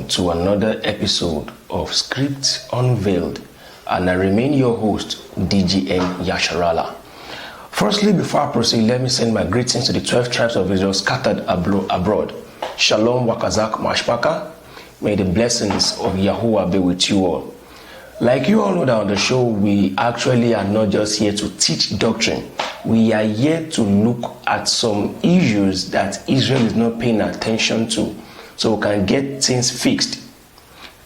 welcome to another episode of Script Unveiled, and I remain your host, DGN Yasharala. Firstly, before I proceed, let me send my greetings to the 12 tribes of Israel scattered abroad. Shalom Wakazak Mashpaka. May the blessings of Yahuwah be with you all. Like you all know that on the show, we actually are not just here to teach doctrine. We are here to look at some issues that Israel is not paying attention to, so we can get things fixed.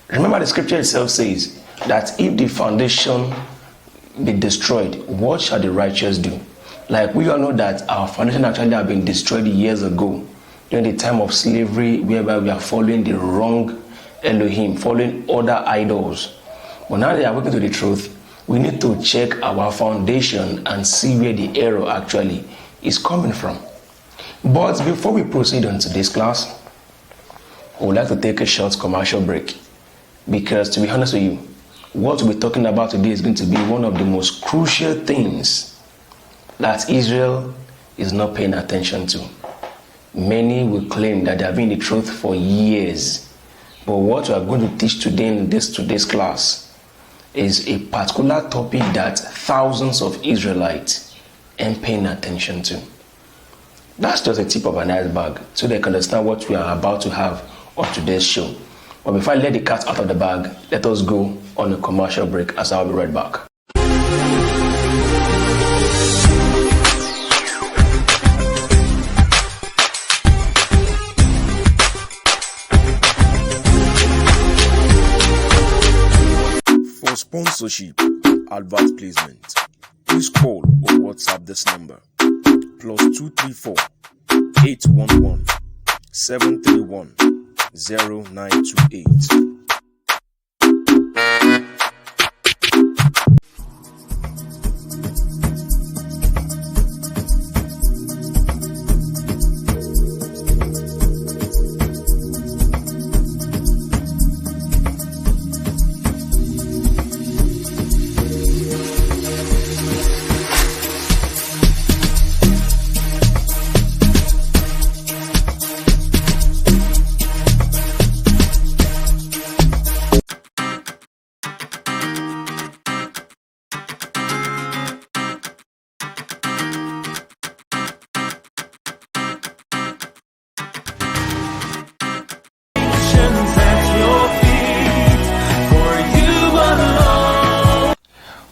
Remember, the scripture itself says that if the foundation be destroyed, what shall the righteous do? Like we all know that our foundation actually have been destroyed years ago, during the time of slavery, whereby we are following the wrong Elohim, following other idols. But now they are working to the truth, we need to check our foundation and see where the error actually is coming from. But before we proceed on today's class, I would like to take a short commercial break, because to be honest with you, what we're talking about today is going to be one of the most crucial things that Israel is not paying attention to. Many will claim that they have been the truth for years, but what we are going to teach today in today's class is a particular topic that thousands of Israelites ain't paying attention to. That's just a tip of an iceberg, so they can understand what we are about to have on today's show. But before I let the cat out of the bag, let us go on a commercial break, as I'll be right back. For sponsorship, advert placement, please call or WhatsApp this number: +234 811 731 0928.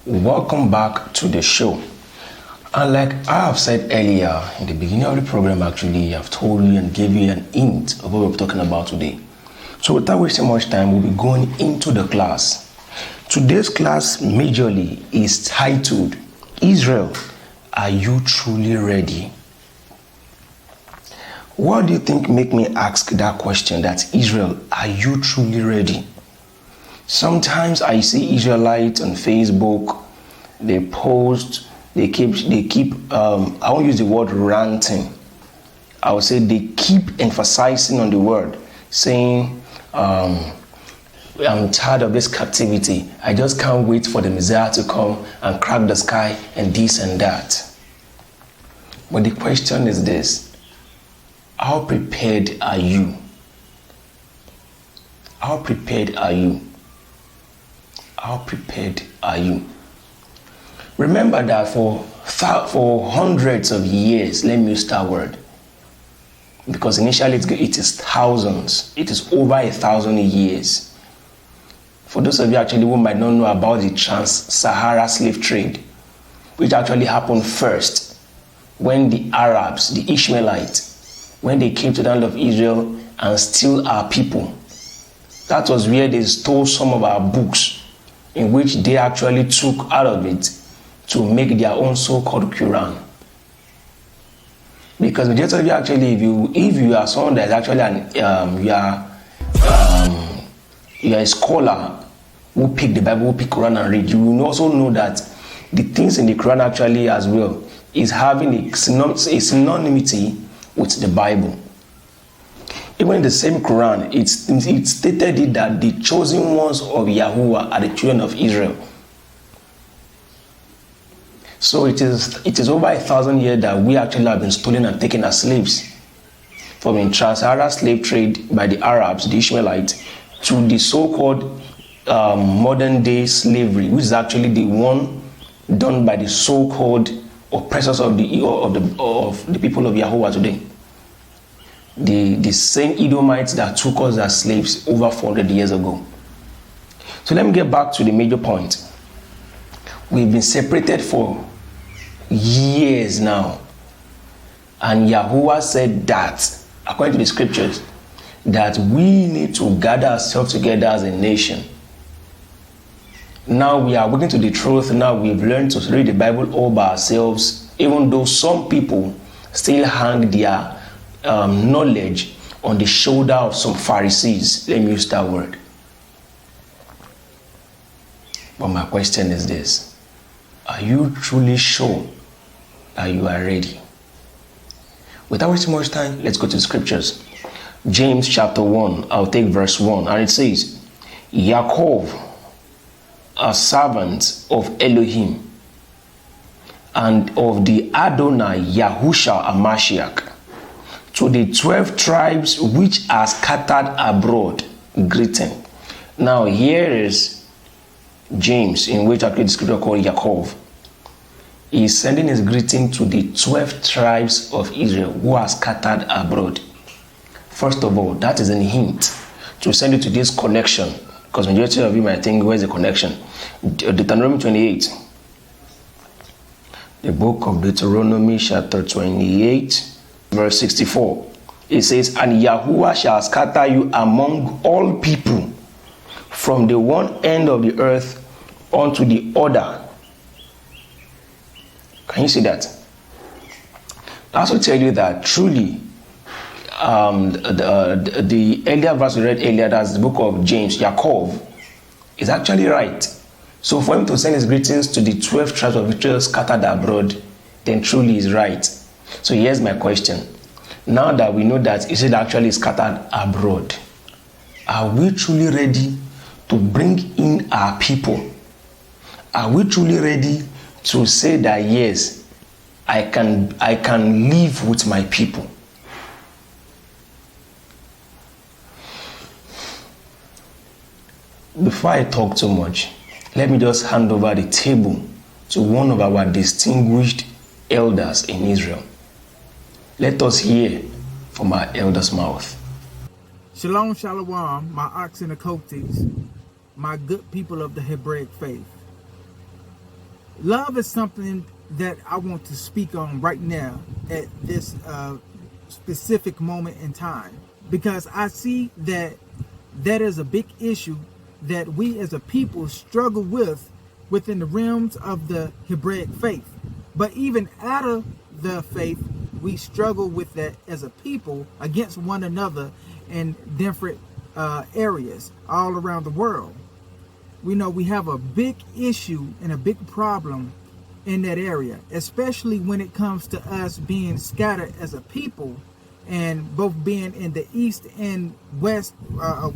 Welcome back to the show. And like I have said earlier in the beginning of the program, actually, I've told you and gave you an hint of what we're talking about today. So without wasting much time, we'll be going into the class. Today's class majorly is titled, Israel, are you truly ready? What do you think make me ask that question, that Israel, are you truly ready? Sometimes I see Israelites on Facebook, they post, they keep I won't use the word ranting. I would say they keep emphasizing on the word, saying, I'm tired of this captivity. I just can't wait for the Messiah to come and crack the sky and this and that. But the question is this: how prepared are you? How prepared are you? How prepared are you? Remember that for hundreds of years, let me use that word, because initially it is thousands, it is over 1,000 years. For those of you actually who might not know about the Trans-Sahara slave trade, which actually happened first when the Arabs, the Ishmaelites, when they came to the land of Israel and stole our people. That was where they stole some of our books, in which they actually took out of it to make their own so-called Quran. Because majority of you actually, if you are someone that is actually you are a scholar who pick the Bible, who pick Quran and read, you will also know that the things in the Quran actually as well is having a synonymity with the Bible. Even in the same Quran, it stated that the chosen ones of Yahuwah are the children of Israel. So it is over 1,000 years that we actually have been stolen and taken as slaves from the Trans-Sahara slave trade by the Arabs, the Ishmaelites, to the so-called modern day slavery, which is actually the one done by the so-called oppressors of the people of Yahweh today. The same Edomites that took us as slaves over 400 years ago. So let me get back to the major point. We've been separated for years now. And Yahuwah said that, according to the scriptures, that we need to gather ourselves together as a nation. Now we are working to the truth. Now we've learned to read the Bible all by ourselves, even though some people still hang their knowledge on the shoulder of some Pharisees. Let me use that word. But my question is this: are you truly sure that you are ready? Without wasting much time, let's go to the scriptures. James chapter 1, I'll take verse 1, and it says, Yaakov, a servant of Elohim, and of the Adonai Yahusha Amashiach, to the 12 tribes which are scattered abroad, greeting. Now here is James, in which I create the scripture called Yaakov. He is sending his greeting to the 12 tribes of Israel who are scattered abroad. First of all, that is a hint to send it to this connection, because majority of you might think, where's the connection? Deuteronomy 28. The book of Deuteronomy chapter 28, verse 64. It says, and Yahuwah shall scatter you among all people, from the one end of the earth unto the other. Can you see that? I also tell you that truly, the earlier verse we read earlier, that's the book of James, Yaakov, is actually right. So for him to send his greetings to the 12 tribes of Israel scattered abroad, then truly is right. So here's my question. Now that we know that Israel actually is scattered abroad, are we truly ready to bring in our people? Are we truly ready to say that yes, I can live with my people? Before I talk too much, let me just hand over the table to one of our distinguished elders in Israel. Let us hear from our elder's mouth. Shalom, shalom, my oxen and coatis, my good people of the Hebraic faith. Love is something that I want to speak on right now at this specific moment in time, because I see that that is a big issue that we as a people struggle with within the realms of the Hebraic faith. But even out of the faith, we struggle with that as a people against one another in different areas all around the world. We know we have a big issue and a big problem in that area, especially when it comes to us being scattered as a people, and both being in the east and west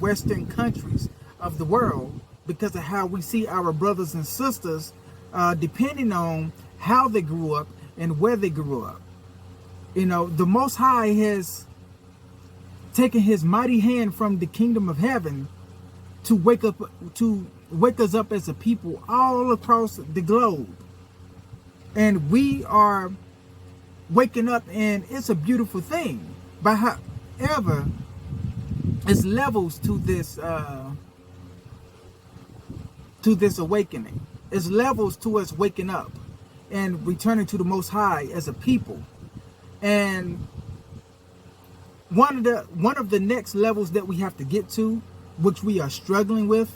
western countries of the world, because of how we see our brothers and sisters depending on how they grew up and where they grew up. You know, the Most High has taken his mighty hand from the kingdom of heaven to wake us up as a people all across the globe. And we are waking up, and it's a beautiful thing. But however, it's levels to this awakening. It's levels to us waking up and returning to the Most High as a people. And one of the next levels that we have to get to, which we are struggling with,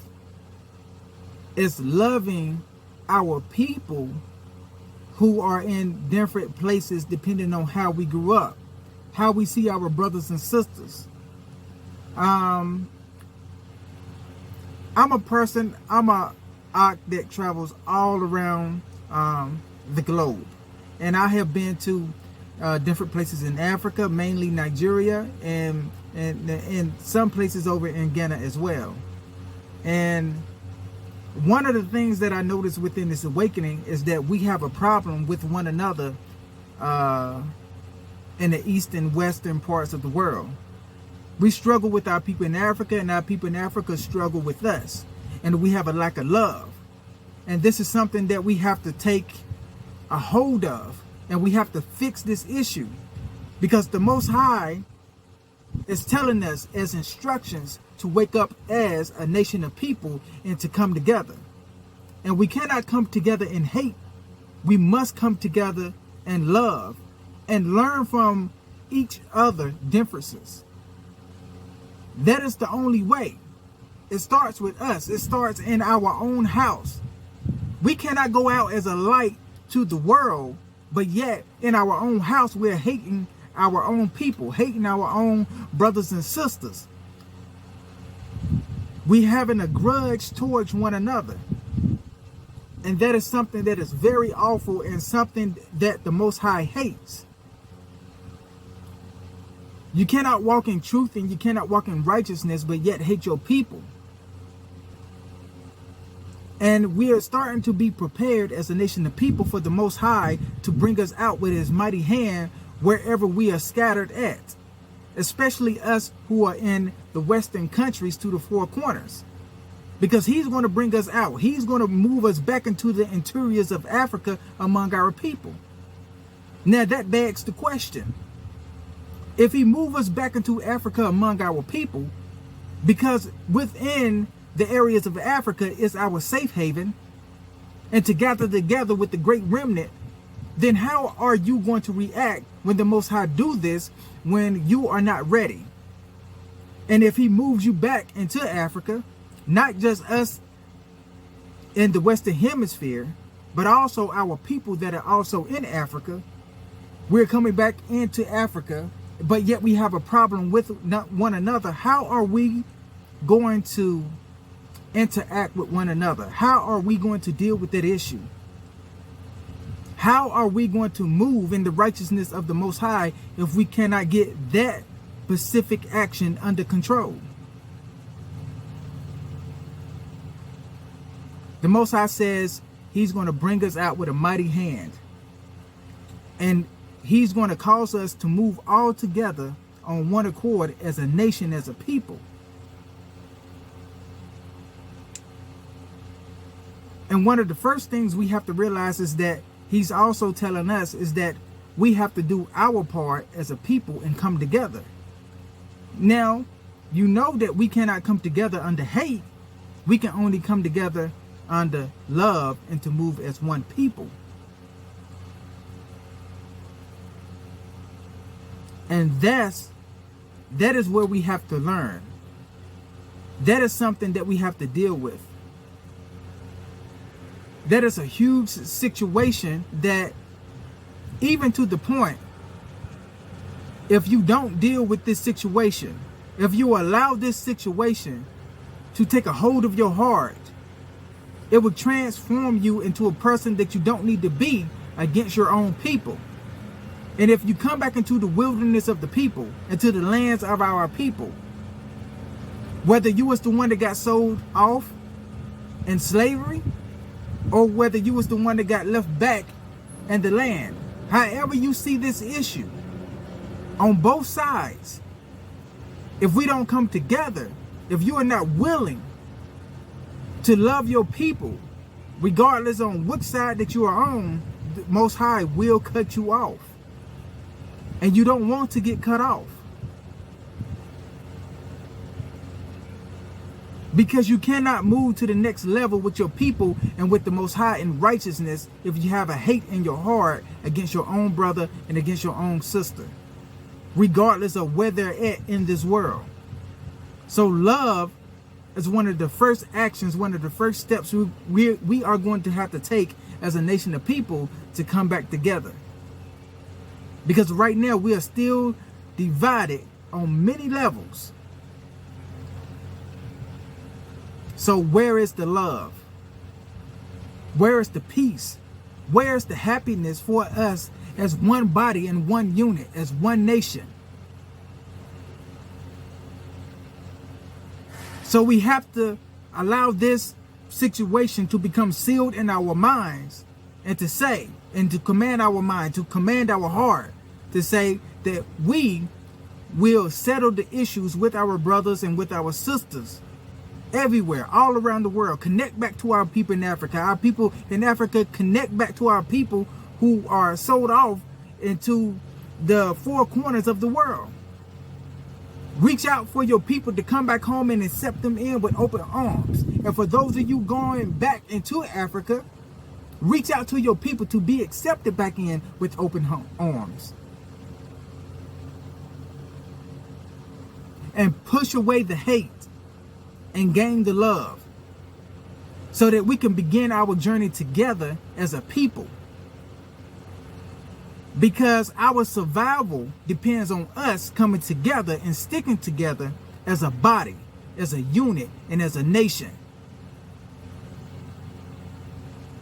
is loving our people who are in different places depending on how we grew up, how we see our brothers and sisters. I'm a ox that travels all around the globe, and I have been to different places in Africa, mainly Nigeria, and some places over in Ghana as well. And one of the things that I noticed within this awakening is that we have a problem with one another in the east and western parts of the world. We struggle with our people in Africa, and our people in Africa struggle with us. And we have a lack of love. And this is something that we have to take a hold of. And we have to fix this issue. Because the Most High is telling us as instructions to wake up as a nation of people and to come together. And we cannot come together in hate. We must come together in love and learn from each other differences. That is the only way. It starts with us. It starts in our own house. We cannot go out as a light to the world, but yet in our own house we're hating our own people, hating our own brothers and sisters. We having a grudge towards one another. And that is something that is very awful and something that the Most High hates. You cannot walk in truth and you cannot walk in righteousness, but yet hate your people. And we are starting to be prepared as a nation of people for the Most High to bring us out with his mighty hand wherever we are scattered at. Especially us who are in the Western countries to the four corners. Because he's going to bring us out. He's going to move us back into the interiors of Africa among our people. Now that begs the question. If he moves us back into Africa among our people, because within the areas of Africa is our safe haven, and to gather together with the great remnant, then how are you going to react when the Most High do this when you are not ready? And if he moves you back into Africa, not just us in the Western Hemisphere, but also our people that are also in Africa, we're coming back into Africa, but yet we have a problem with one another. How are we going to interact with one another? How are we going to deal with that issue? How are we going to move in the righteousness of the Most High if we cannot get that specific action under control? The Most High says he's going to bring us out with a mighty hand. And he's going to cause us to move all together on one accord as a nation, as a people. And one of the first things we have to realize is that he's also telling us is that we have to do our part as a people and come together. Now, you know that we cannot come together under hate. We can only come together under love and to move as one people. And that is where we have to learn. That is something that we have to deal with. That is a huge situation that even to the point, if you don't deal with this situation, if you allow this situation to take a hold of your heart, it will transform you into a person that you don't need to be against your own people. And if you come back into the wilderness of the people, into the lands of our people, whether you was the one that got sold off in slavery, or whether you was the one that got left back in the land, however you see this issue, on both sides, if we don't come together, if you are not willing to love your people, regardless on which side that you are on, the Most High will cut you off. And you don't want to get cut off. Because you cannot move to the next level with your people and with the Most High in righteousness if you have a hate in your heart against your own brother and against your own sister, regardless of where they're at in this world. So love is one of the first actions, one of the first steps we are going to have to take as a nation of people to come back together. Because right now we are still divided on many levels. So where is the love? Where is the peace? Where is the happiness for us as one body and one unit, as one nation? So we have to allow this situation to become sealed in our minds and to say, and to command our mind, to command our heart, to say that we will settle the issues with our brothers and with our sisters everywhere, all around the world. Connect back to our people in Africa. Our people in Africa connect back to our people who are sold off into the four corners of the world. Reach out for your people to come back home and accept them in with open arms. And for those of you going back into Africa, reach out to your people to be accepted back in with open arms. And push away the hate and gain the love so that we can begin our journey together as a people. Because our survival depends on us coming together and sticking together as a body, as a unit, and as a nation.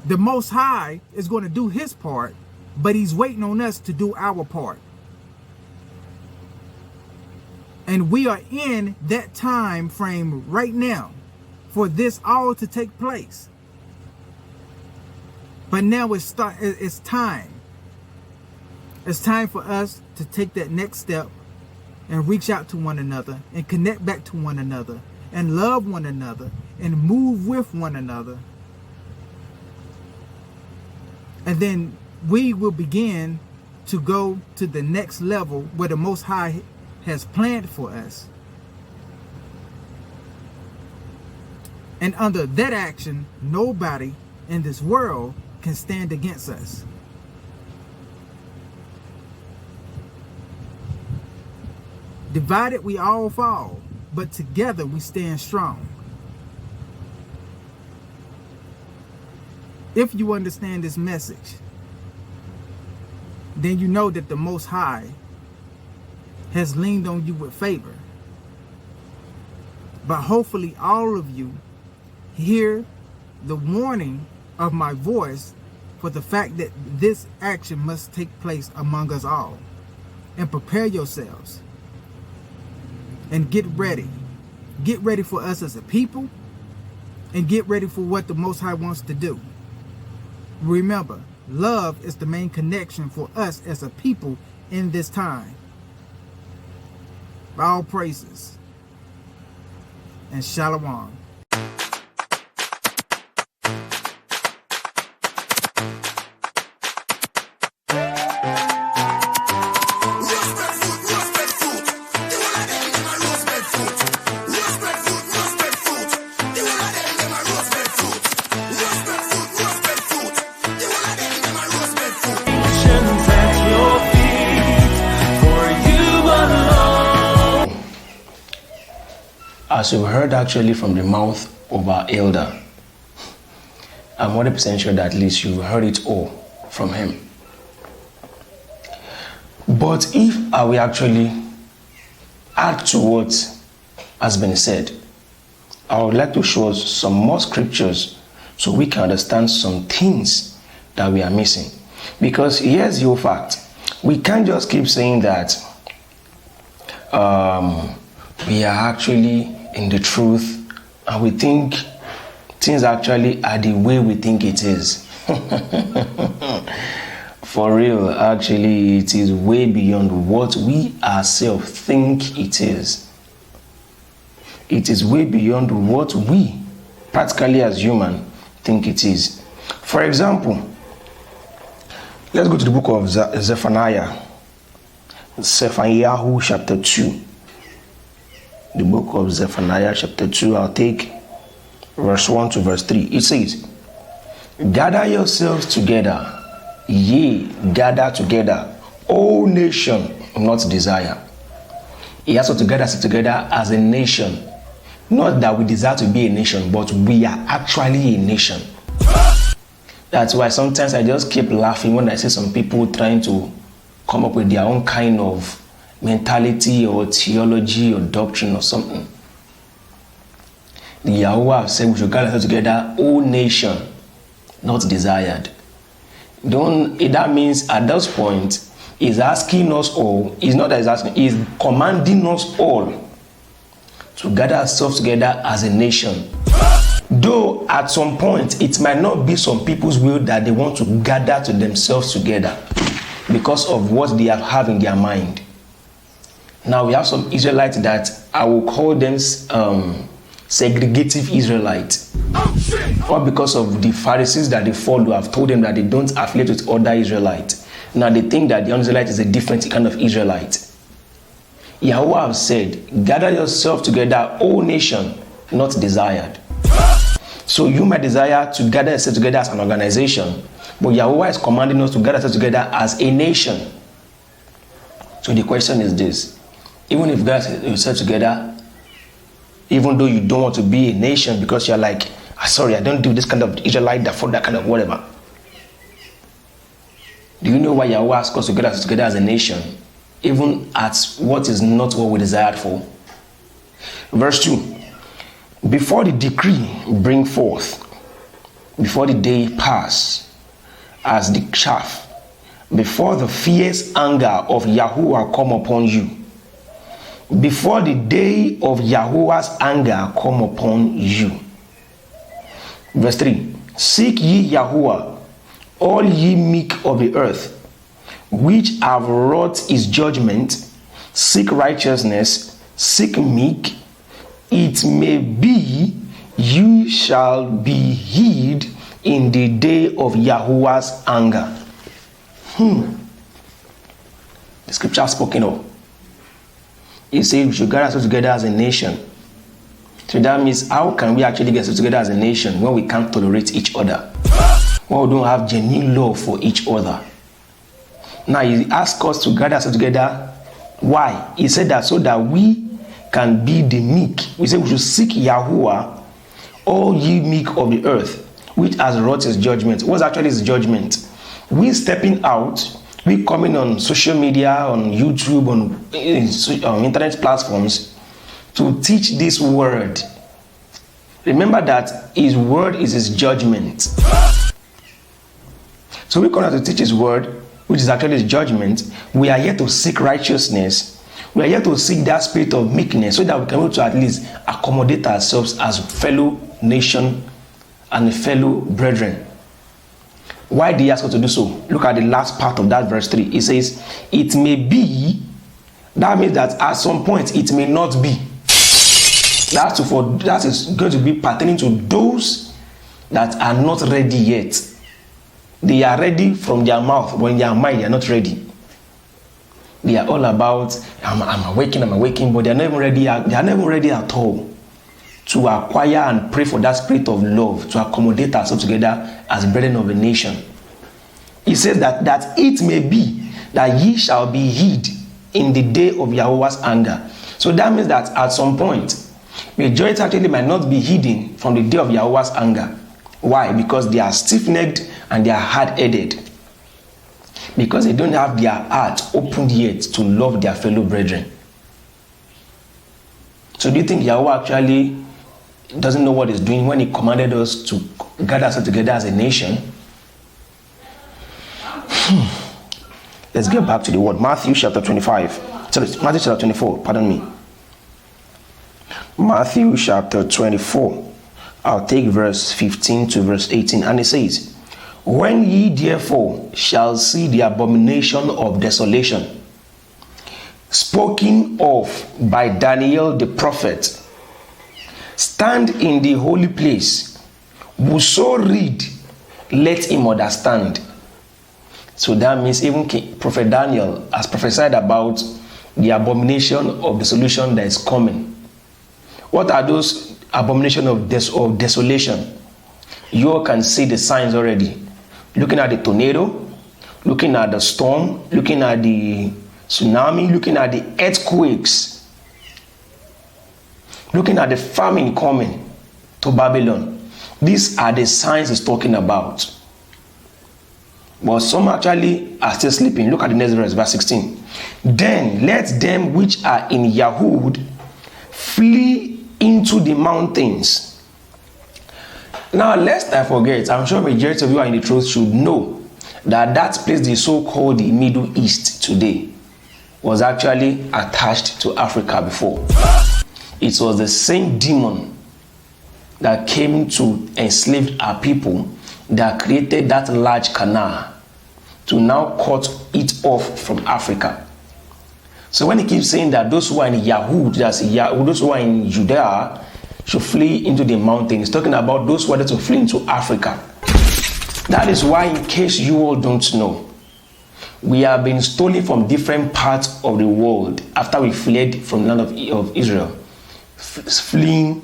The Most High is going to do his part, but he's waiting on us to do our part. And we are in that time frame right now for this all to take place. But now it's time. It's time for us to take that next step and reach out to one another and connect back to one another and love one another and move with one another. And then we will begin to go to the next level where the Most High has planned for us. And under that action, nobody in this world can stand against us. Divided we all fall, but together we stand strong. If you understand this message, then you know that the Most High has leaned on you with favor. But hopefully all of you hear the warning of my voice for the fact that this action must take place among us all. And prepare yourselves. And get ready. Get ready for us as a people. And get ready for what the Most High wants to do. Remember, love is the main connection for us as a people in this time. All praises. And shalom. As you heard actually from the mouth of our elder, I'm 100% sure that at least you heard it all from him. But if I will actually add to what has been said, I would like to show us some more scriptures so we can understand some things that we are missing. Because here's your fact. We can't just keep saying that we are actually in the truth and we think things actually are the way we think it is. For real, actually it is way beyond what we ourselves think it is. It is way beyond what we practically as human think it is. For example, let's go to the book of Zephaniah chapter 2. The book of Zephaniah chapter 2, I'll take verse 1 to verse 3. It says, "Gather yourselves together, ye gather together, O nation, not desire." He has to gather us together as a nation. Not that we desire to be a nation, but we are actually a nation. That's why sometimes I just keep laughing when I see some people trying to come up with their own kind of mentality or theology or doctrine or something. The Yahweh have said we should gather together, O nation, not desired. That means at this point, he's asking us all, it's not that he's asking, he's commanding us all to gather ourselves together as a nation. Though at some point, it might not be some people's will that they want to gather to themselves together because of what they have in their mind. Now we have some Israelites that I will call them segregative Israelites. Or because of the Pharisees that they follow have told them that they don't affiliate with other Israelites. Now they think that the Israelite is a different kind of Israelite. Yahweh have said, gather yourself together, O nation, not desired. So you might desire to gather yourself together as an organization, but Yahweh is commanding us to gather ourselves together as a nation. So the question is this: even if you gather yourself together, even though you don't want to be a nation because you're like, sorry, I don't do this kind of Israelite, that for that kind of whatever. Do you know why Yahweh asks us to gather together as a nation, even at what is not what we desired for? Verse 2. Before the decree bring forth, before the day pass, as the chaff, before the fierce anger of Yahuwah come upon you, before the day of Yahuwah's anger come upon you. Verse 3. Seek ye Yahuwah, all ye meek of the earth, which have wrought his judgment, seek righteousness, seek meek. It may be you shall be hid in the day of Yahuwah's anger. The scripture has spoken of. It says we should gather ourselves together as a nation. So that means, how can we actually get ourselves together as a nation when we can't tolerate each other? When we don't have genuine love for each other? Now he asked us to gather ourselves together. Why? He said that so that we can be the meek. We say we should seek Yahuwah, all ye meek of the earth, which has wrought his judgment. What's actually his judgment? We stepping out, we coming on social media, on YouTube, on internet platforms to teach this word. Remember that his word is his judgment. So we come out to teach his word, which is actually his judgment. We are here to seek righteousness. We are here to seek that spirit of meekness so that we can be able to at least accommodate ourselves as fellow nation and fellow brethren. Why did he ask us to do so? Look at the last part of that verse 3. It says, it may be, that means that at some point it may not be. That is going to be pertaining to those that are not ready yet. They are ready from their mouth, but in their mind they are not ready. They are all about, I'm awaking, but they are never ready. They are never ready at all to acquire and pray for that spirit of love, to accommodate ourselves together as brethren of a nation. He says that it may be that ye shall be hid in the day of Yahuwah's anger. So that means that at some point, majority actually might not be hidden from the day of Yahuwah's anger. Why? Because they are stiff-necked and they are hard-headed. Because they don't have their heart opened yet to love their fellow brethren. So do you think Yahweh actually doesn't know what he's doing when he commanded us to gather ourselves together as a nation? Let's get back to the word. Matthew chapter 24, pardon me. Matthew chapter 24. I'll take verse 15 to verse 18. And it says, when ye therefore shall see the abomination of desolation, spoken of by Daniel the prophet, stand in the holy place, whoso read, let him understand. So that means even Prophet Daniel has prophesied about the abomination of desolation that is coming. What are those abominations of desolation? You all can see the signs already. Looking at the tornado, looking at the storm, looking at the tsunami, looking at the earthquakes, looking at the famine coming to Babylon. These are the signs he's talking about. But some actually are still sleeping. Look at the next verse 16. Then let them which are in Yahud flee into the mountains. Now, lest I forget, I'm sure majority of you are in the truth should know that that place they so-called the Middle East today was actually attached to Africa before. It was the same demon that came to enslave our people that created that large canal to now cut it off from Africa. So when he keeps saying that those who are in Yahud, those who are in Judea, should flee into the mountain, he's talking about those who are there to flee into Africa. That is why, in case you all don't know, we have been stolen from different parts of the world after we fled from the land of Israel, fleeing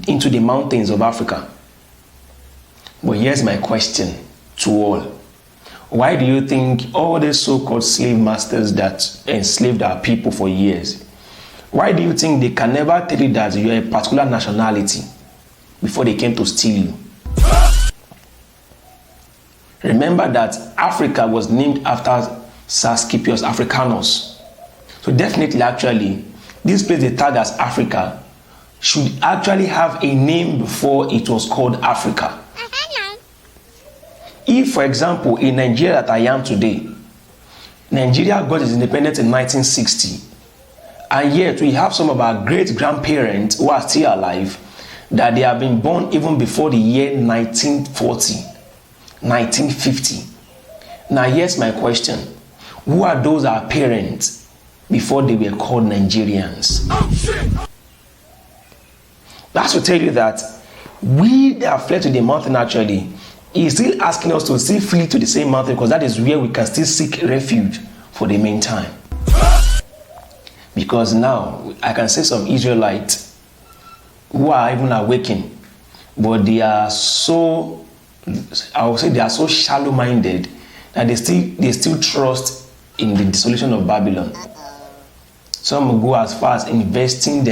into the mountains of Africa. But here's my question to all. Why do you think all these so-called slave masters that enslaved our people for years, why do you think they can never tell you that you're a particular nationality before they came to steal you? Remember that Africa was named after Sascipius Africanus. So definitely, actually, this place they tag as Africa should actually have a name before it was called Africa. If, for example, in Nigeria that I am today, Nigeria got its independence in 1960, and yet we have some of our great-grandparents who are still alive that they have been born even before the year 1940, 1950. Now here's my question. Who are those our parents before they were called Nigerians? That's to tell you that we that fled to the mountain actually is still asking us to still flee to the same mountain, because that is where we can still seek refuge for the meantime. Because now I can see some Israelites who are even awakened, but they are so, I would say they are so shallow-minded that they still trust in the dissolution of Babylon. Some will go as far as investing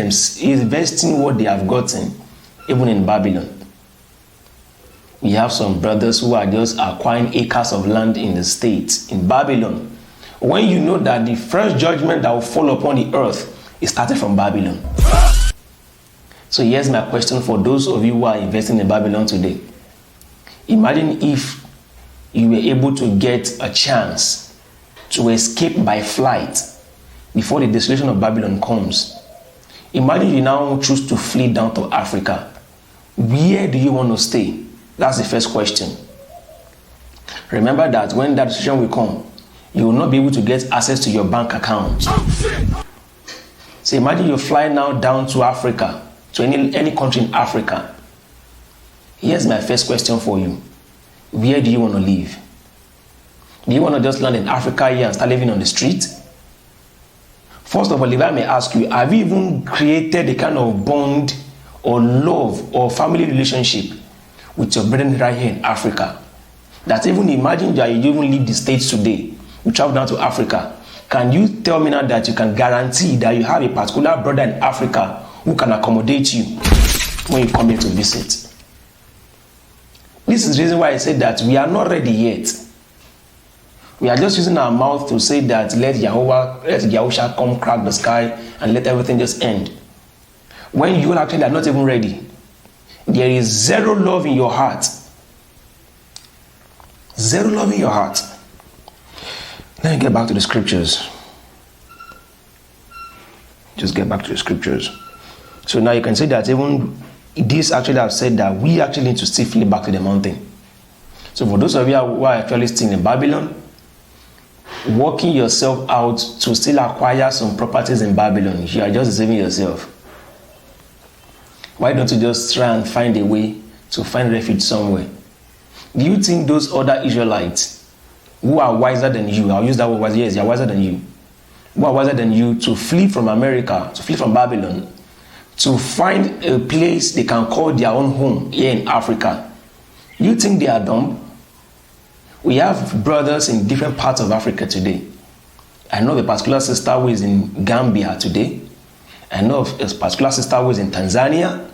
what they have gotten even in Babylon. We have some brothers who are just acquiring acres of land in the States, in Babylon. When you know that the first judgment that will fall upon the earth is started from Babylon. So here's my question for those of you who are investing in Babylon today. Imagine if you were able to get a chance to escape by flight before the desolation of Babylon comes. Imagine you now choose to flee down to Africa. Where do you want to stay? That's the first question. Remember that when that decision will come, you will not be able to get access to your bank account. So imagine you fly now down to Africa, to any country in Africa. Here's my first question for you. Where do you want to live? Do you want to just land in Africa here and start living on the street? First of all, if I may ask you, have you even created a kind of bond or love or family relationship with your brethren right here in Africa? That even imagine that you even leave the States today, you travel down to Africa. Can you tell me now that you can guarantee that you have a particular brother in Africa who can accommodate you when you come here to visit? This is the reason why I said that we are not ready yet. We are just using our mouth to say that let Yahusha come crack the sky and let everything just end. When you actually are not even ready, there is zero love in your heart. Zero love in your heart. Let me get back to the scriptures. Just get back to the scriptures. So now you can say that even this actually have said that we actually need to still flee back to the mountain. So for those of you who are actually still in Babylon, working yourself out to still acquire some properties in Babylon, you are just deceiving yourself. Why don't you just try and find a way to find refuge somewhere? Do you think those other Israelites who are wiser than you, I'll use that word wiser, yes, they are wiser than you, who are wiser than you, to flee from America, to flee from Babylon, to find a place they can call their own home here in Africa, you think they are dumb? We have brothers in different parts of Africa today. I know of a particular sister who is in Gambia today. I know of a particular sister who is in Tanzania.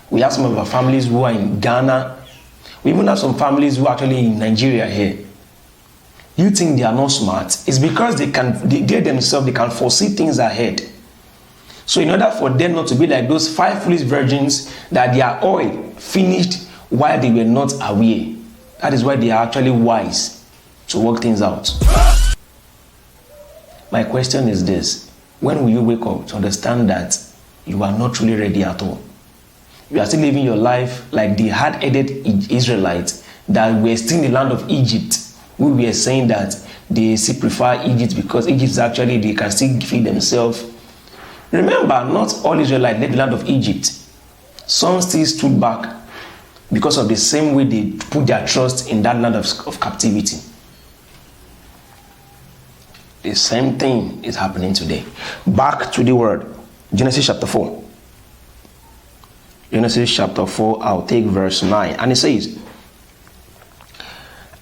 We have some of our families who are in Ghana. We even have some families who are actually in Nigeria here. You think they are not smart? It's because they themselves, they can foresee things ahead. So in order for them not to be like those 5 foolish virgins that their oil finished while they were not aware, that is why they are actually wise to work things out. My question is this: when will you wake up to understand that you are not truly ready at all? You are still living your life like the hard-headed Israelites that were still in the land of Egypt, who were saying that they still prefer Egypt because Egypt is actually, they can still feed themselves. Remember, not all Israelites left the land of Egypt. Some still stood back because of the same way they put their trust in that land of captivity. The same thing is happening today. Back to the word. Genesis chapter 4. Genesis chapter 4, I'll take verse 9. And it says,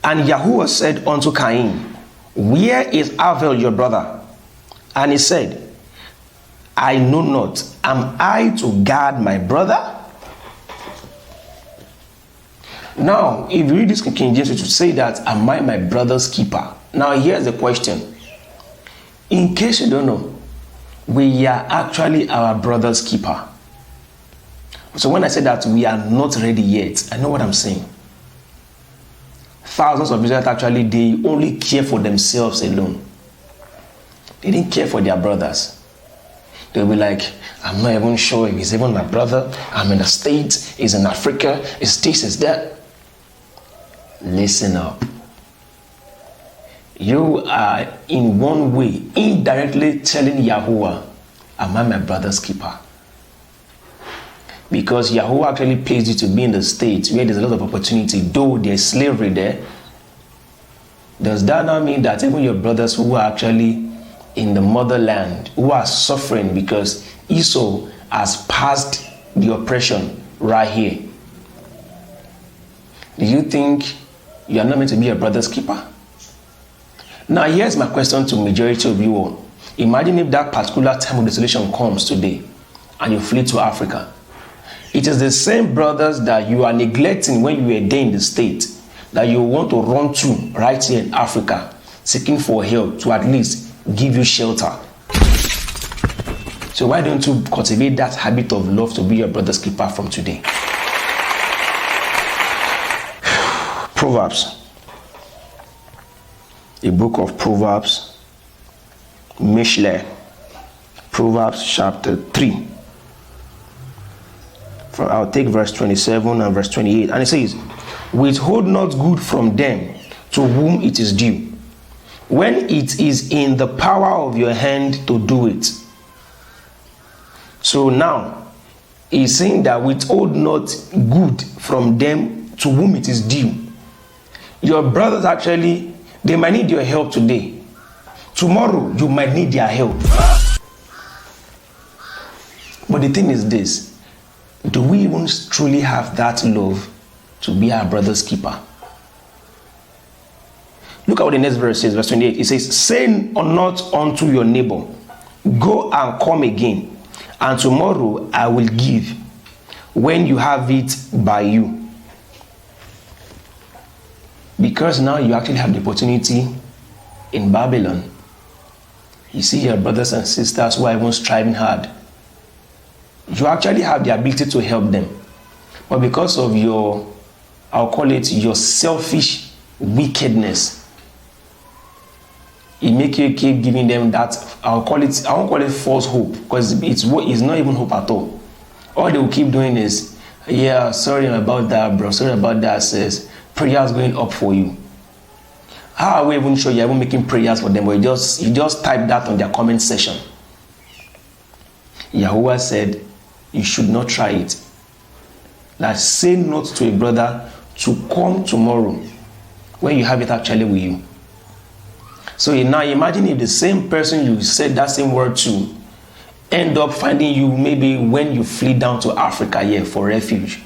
And Yahuwah said unto Cain, Where is Abel your brother? And he said, I know not. Am I to guard my brother? Now, if you read this King James, it should say that, am I my brother's keeper? Now, here's the question. In case you don't know, we are actually our brother's keeper. So when I say that we are not ready yet, I know what I'm saying. Thousands of Israelites actually, they only care for themselves alone. They didn't care for their brothers. They'll be like, I'm not even sure if he's even my brother. I'm in the States, he's in Africa, it's this, it's that. Listen up. You are in one way indirectly telling Yahuwah, am I my brother's keeper? Because Yahuwah actually placed you to be in the States where there's a lot of opportunity, though there's slavery there. Does that not mean that even your brothers who are actually in the motherland, who are suffering because Esau has passed the oppression right here, do you think you are not meant to be your brother's keeper? Now, here's my question to majority of you all. Imagine if that particular time of desolation comes today and you flee to Africa. It is the same brothers that you are neglecting when you were there in the state that you want to run to right here in Africa, seeking for help to at least give you shelter. So why don't you cultivate that habit of love to be your brother's keeper from today? Proverbs. The book of Proverbs, Mishle, Proverbs chapter 3. I'll take verse 27 and verse 28. And it says, Withhold not good from them to whom it is due, when it is in the power of your hand to do it. So now, he's saying that withhold not good from them to whom it is due. Your brothers actually, they might need your help today. Tomorrow, you might need their help. But the thing is this, do we even truly have that love to be our brother's keeper? Look at what the next verse says, verse 28. It says, Say not unto your neighbor, Go and come again, and tomorrow I will give, when you have it by you. Because now you actually have the opportunity in Babylon. You see your brothers and sisters who are even striving hard. You actually have the ability to help them. But because of your, I'll call it your selfish wickedness, it makes you keep giving them that, I won't call it false hope, because it's not even hope at all. All they will keep doing is, yeah, sorry about that, bro, sorry about that, sis. Prayers going up for you. How are we even sure you're even making prayers for them? But you just type that on their comment section. Yahuwah said, you should not try it. That say not to a brother to come tomorrow when you have it actually with you. So now imagine if the same person you said that same word to end up finding you maybe when you flee down to Africa here for refuge.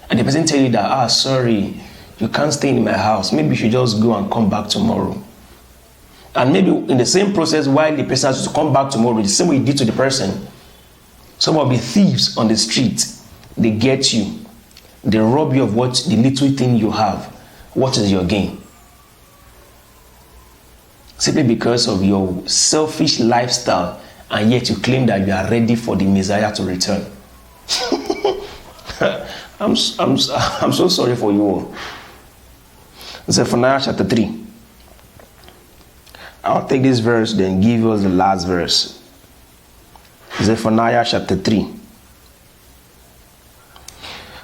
And the person tell you that, sorry, you can't stay in my house. Maybe you should just go and come back tomorrow. And maybe in the same process, while the person has to come back tomorrow, the same way you did to the person, some of the thieves on the street, they get you. They rob you of what the little thing you have. What is your gain? Simply because of your selfish lifestyle, and yet you claim that you are ready for the Messiah to return. I'm so sorry for you all. Zephaniah chapter 3. I'll take this verse, then give us the last verse. Zephaniah chapter 3.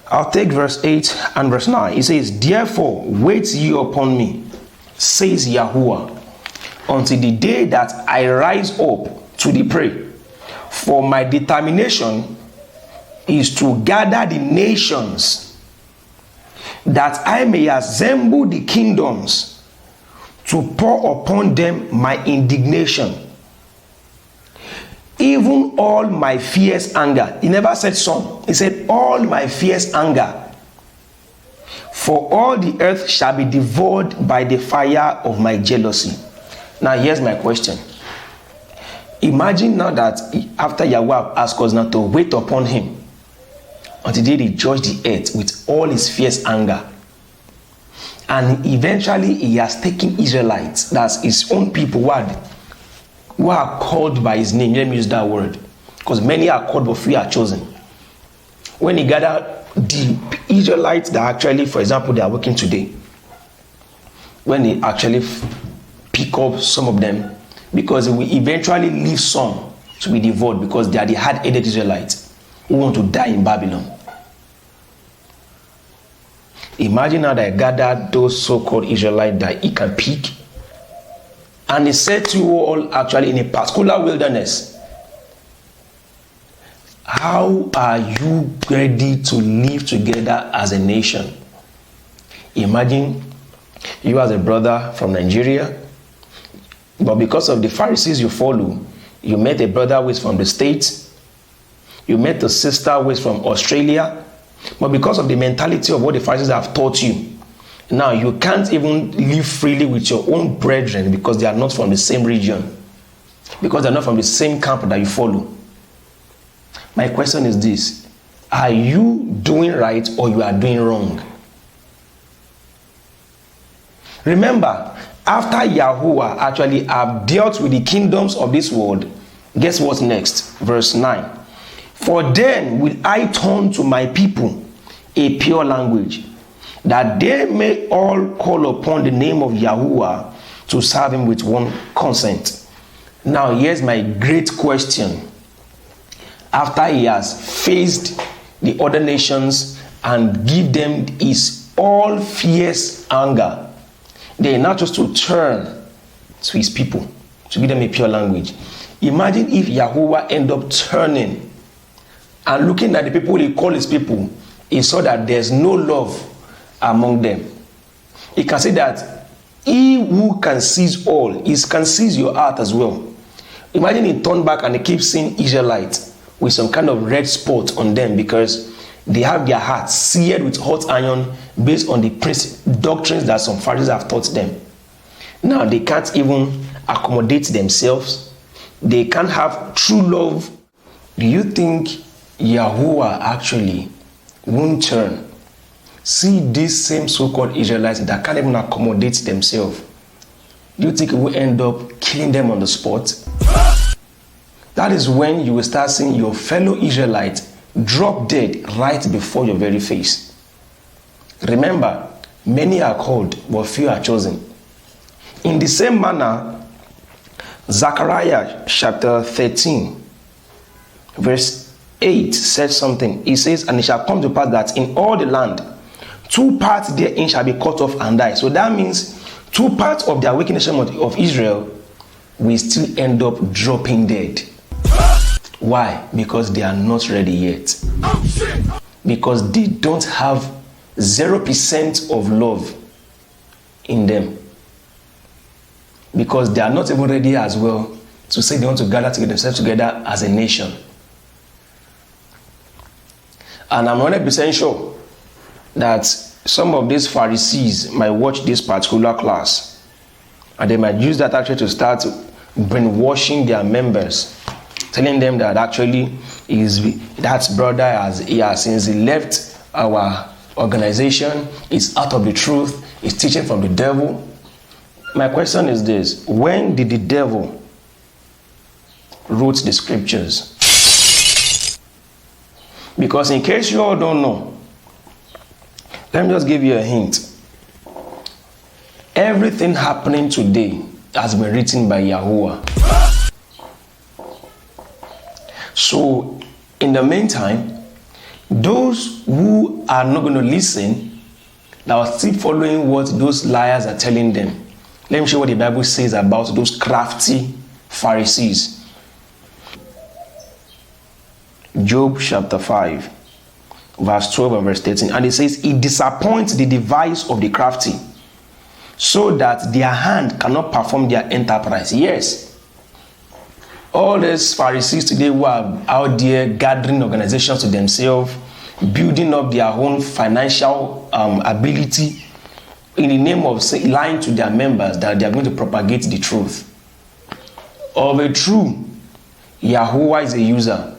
I'll take verse 8 and verse 9. It says, Therefore, wait ye upon me, says Yahuwah, until the day that I rise up to the prey. For my determination is to gather the nations, that I may assemble the kingdoms, to pour upon them my indignation, even all my fierce anger. He never said some, he said all my fierce anger. For all the earth shall be devoured by the fire of my jealousy. Now here's my question. Imagine now that after Yahweh asked us now to wait upon him until the day he judge the earth with all his fierce anger, and eventually he has taken Israelites, that's his own people who are called by his name. Let me use that word, because many are called but few are chosen. When he gathered the Israelites that actually, for example, they are working today, when he actually pick up some of them, because he will eventually leave some to be devoured, because they are the hard-headed Israelites who want to die in Babylon. Imagine how they gathered those so-called Israelites that he can pick, and he said to you all, actually in a particular wilderness, how are you ready to live together as a nation? Imagine you as a brother from Nigeria, but because of the Pharisees you follow, you met a brother who is from the States, you met a sister who is from Australia, but because of the mentality of what the Pharisees have taught you, now you can't even live freely with your own brethren because they are not from the same region, because they are not from the same camp that you follow. My question is this: are you doing right or you are doing wrong? Remember, after Yahuwah actually have dealt with the kingdoms of this world, guess what's next? Verse 9. For then will I turn to my people a pure language, that they may all call upon the name of Yahuwah to serve him with one consent. Now here's my great question. After he has faced the other nations and give them his all fierce anger, they now just to turn to his people to give them a pure language. Imagine if Yahuwah end up turning and looking at the people he called his people, he saw that there's no love among them. He can say that he who can seize all can seize your heart as well. Imagine he turned back and he keeps seeing Israelites with some kind of red spot on them because they have their hearts seared with hot iron based on the doctrines that some Pharisees have taught them. Now they can't even accommodate themselves. They can't have true love. Do you think Yahuwah actually won't turn? See these same so-called Israelites that can't even accommodate themselves. Do you think it will end up killing them on the spot? That is when you will start seeing your fellow Israelites drop dead right before your very face. Remember, many are called, but few are chosen. In the same manner, Zechariah chapter 13, verse 8 says something. He says, and it shall come to pass that in all the land, 2 parts therein shall be cut off and die. So that means 2 parts of the awakened nation of Israel will still end up dropping dead. Why? Because they are not ready yet. Because they don't have 0% of love in them. Because they are not even ready as well to say they want to gather themselves together as a nation. And I'm 100% sure that some of these Pharisees might watch this particular class and they might use that actually to start brainwashing their members, telling them that actually that brother since he left our organization, is out of the truth, is teaching from the devil. My question is this: when did the devil wrote the scriptures? Because in case you all don't know, let me just give you a hint. Everything happening today has been written by Yahuwah. So, in the meantime, those who are not going to listen, that are still following what those liars are telling them, Let me show you what the Bible says about those crafty Pharisees. Job chapter 5, verse 12 and verse 13. And it says, "It disappoints the device of the crafty, so that their hand cannot perform their enterprise." Yes. All these Pharisees today who are out there gathering organizations to themselves, building up their own financial ability in the name of lying to their members that they are going to propagate the truth. Of a true, Yahuwah is a user.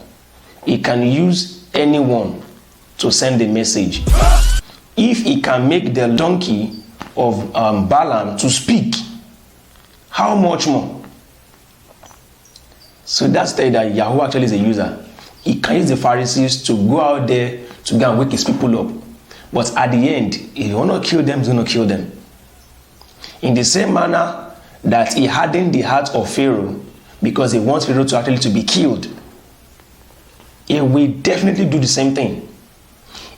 He can use anyone to send a message. If he can make the donkey of Balaam to speak, how much more? So that's the that Yahuwah actually is a user. He can use the Pharisees to go out there to go and wake his people up. But at the end, if he want to kill them, he's going to kill them. In the same manner that he hardened the heart of Pharaoh because he wants Pharaoh to actually to be killed, he will definitely do the same thing.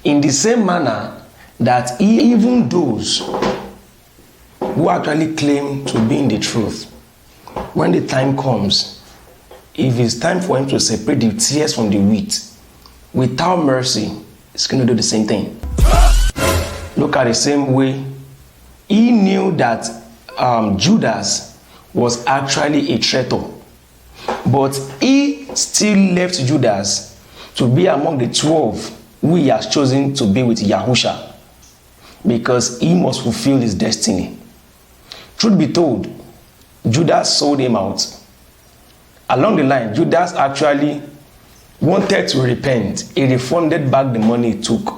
In the same manner that even those who actually claim to be in the truth, when the time comes, if it's time for him to separate the tares from the wheat, without mercy, it's going to do the same thing. Look at the same way. He knew that Judas was actually a traitor, but he still left Judas to be among the 12 who he has chosen to be with Yahusha, because he must fulfill his destiny. Truth be told, Judas sold him out. Along the line, Judas actually wanted to repent. He refunded back the money he took,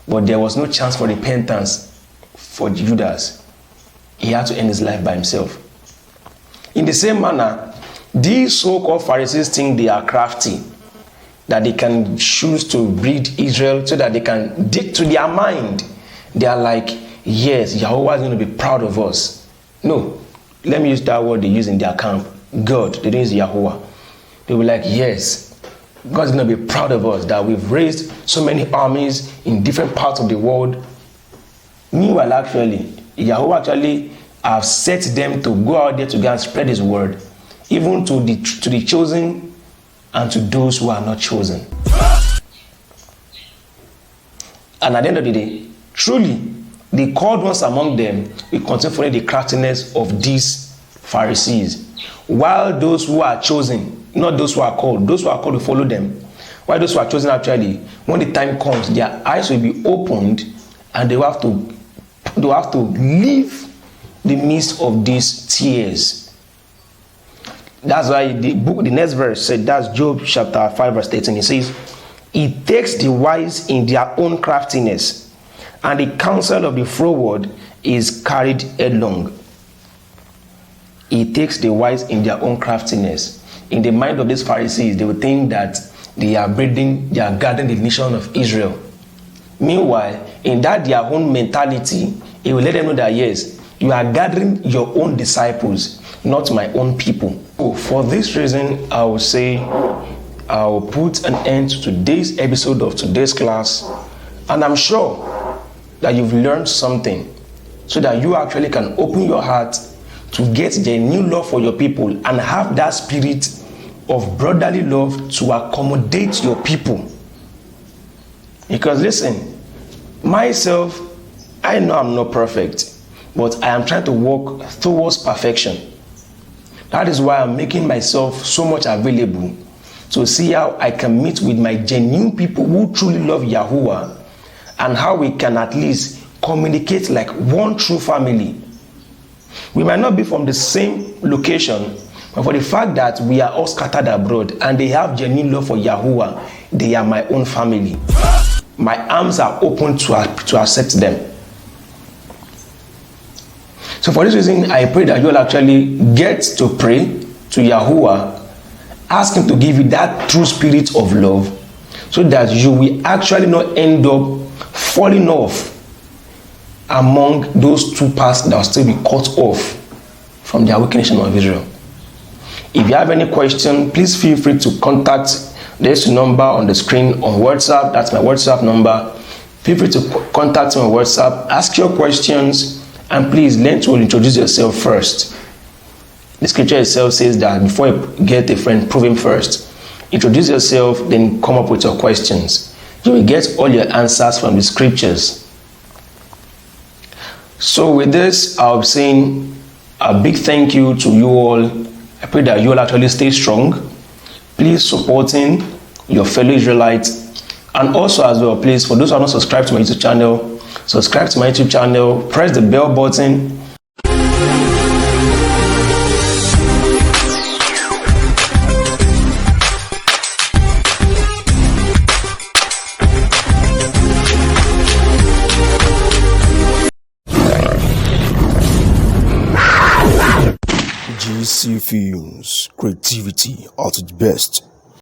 but there was no chance for repentance for Judas. He had to end his life by himself. In the same manner, these so-called Pharisees think they are crafty, that they can choose to breed Israel so that they can dig to their mind. They are like, yes, Yahuwah is going to be proud of us. No, let me use that word they use in their camp. God, they don't use Yahuwah. They were like, yes, God's going to be proud of us that we've raised so many armies in different parts of the world. Meanwhile, actually, Yahuwah actually have set them to go out there to go and spread his word, even to the chosen and to those who are not chosen. And at the end of the day, truly, the called ones among them will continue following the craftiness of these Pharisees, while those who are chosen, not those who are called will follow them. While those who are chosen, actually, when the time comes, their eyes will be opened and they will have to leave the midst of these tears. That's why the next verse said, that's Job chapter 5 verse 13. It says, "He takes the wise in their own craftiness, and the counsel of the froward is carried headlong." He takes the wise in their own craftiness. In the mind of these Pharisees, they would think that they are gathering the nation of Israel. Meanwhile, in that their own mentality, it will let them know that yes, you are gathering your own disciples, not my own people. So for this reason, I will say I will put an end to today's episode of today's class, and I'm sure that you've learned something so that you actually can open your heart to get the new love for your people and have that spirit of brotherly love to accommodate your people. Because listen, myself, I know I'm not perfect, but I am trying to work towards perfection. That is why I'm making myself so much available to see how I can meet with my genuine people who truly love Yahuwah, and how we can at least communicate like one true family. We might not be from the same location, but for the fact that we are all scattered abroad and they have genuine love for Yahuwah, they are my own family. My arms are open to accept them. So for this reason, I pray that you will actually get to pray to Yahuwah, ask him to give you that true spirit of love, so that you will actually not end up falling off among those two paths that will still be cut off from the awakened nation of Israel. If you have any question, please feel free to contact this number on the screen on WhatsApp. That's my WhatsApp number. Feel free to contact me on WhatsApp, ask your questions, And please learn to introduce yourself first. The scripture itself says that before you get a friend, prove him first. Introduce yourself, then come up with your questions. You will get all your answers from the scriptures. So with this, I'll be saying a big thank you to you all. I pray that you all actually stay strong. Please supporting your fellow Israelites. And also as well, please, for those who are not subscribed to my YouTube channel, subscribe to my YouTube channel, press the bell button. GC Films, creativity at its best.